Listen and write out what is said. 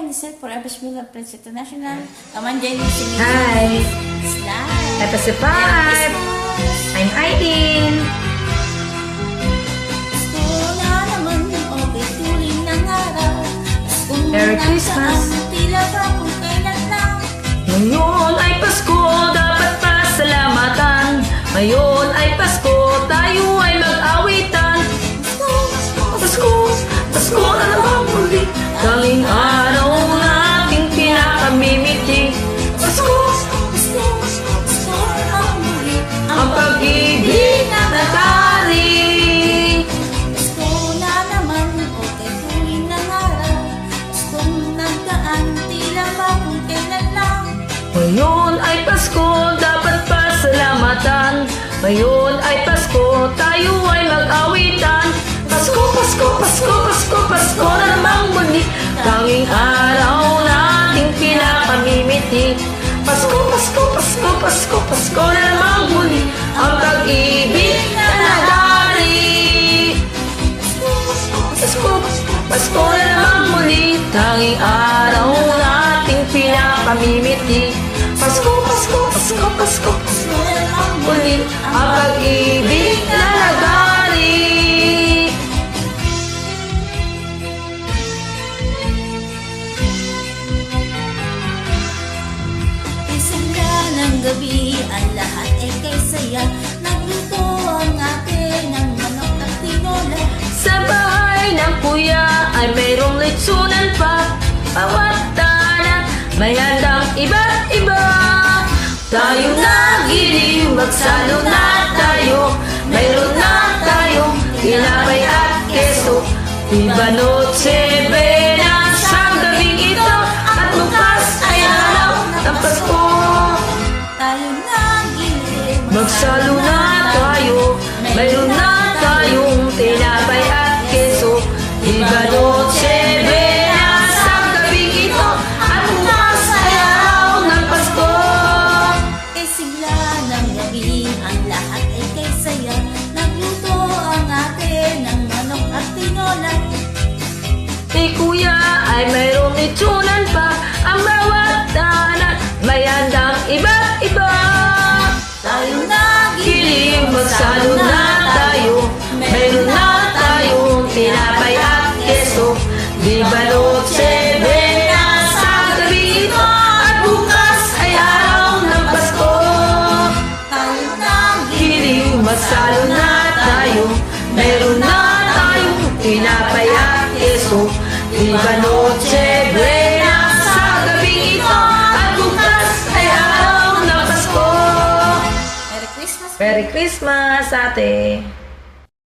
Lisette Forever Smooth of Prince International. Naman dyan yung singing. Hi! Slide. Episode 5! I'm Aidin! Gusto na naman okay tuling ng araw. Merry Christmas. Tila ba kung kailan lang. Ngayon ay Pasko, dapat pasalamatan. Ngayon ay Pasko, tayo ay mag-awitan. Pasko, Pasko na naman muli. Tanging araw nating pinakamimiti. Pasko, ang pag-ibig na nagari. Gusto na naman okay tuling ng araw. Gustong nagdaan tila ba kung kailan lang. Ngayon ay Pasko, dapat pasalamatan. Ngayon ay Pasko, tayo ay mag-awitan. Pasko, Pasko, Pasko, Pasko, Pasko na namang muli. Tanging araw nating pinakamimiti. Pasko, Pasko, Pasko, Pasko, Pasko na namang muli. Ang pag-ibig na nagari. Pasko, Pasko na namang muli. Tanging araw nating pinakamimiti. Pasko, Pasko, Pasko, Pasko, Pasko na namang muli. Ang pag-ibig na nagari. Isang ng gabi, ang lahat ay kay saya. Nagluto ang ate ng manok at tinola. Sa bahay ng kuya ay mayroong litsunan pa. Bawat tanan may handang iba't iba. Tayo nagiling, magsalo na tayo. Mayroon na tayong tinapay at keso. Iba noche buena sa gabing ito. At bukas ay araw ng Pasko. Tayo nagiling, Magsalo na tayo. Mayroon na tayong tinapay at keso. Iba noche buena sa gabing ito. At bukas ay araw ng Pasko. kay sigla ng gabi, ang lahat ay kay saya. Nagluto ang ate ng manok at tinola. Ni kuya ay mayroong litsunan pa. Ang bawat tanan may handang iba't iba. Tayo nagiling, Kiling, magsalo na tayo. Mayroon na tayong tinapay at keso. Di ba noche buena sa gabi ito. At bukas ay araw ng Pasko. Tayo nagiling, Kiling, magsalo na tayo. Mayroon na tayong tinapay at keso. Di ba noche buena sa gabi ito. At bukas ay araw ng Pasko. Merry Christmas. Merry Christmas, ate!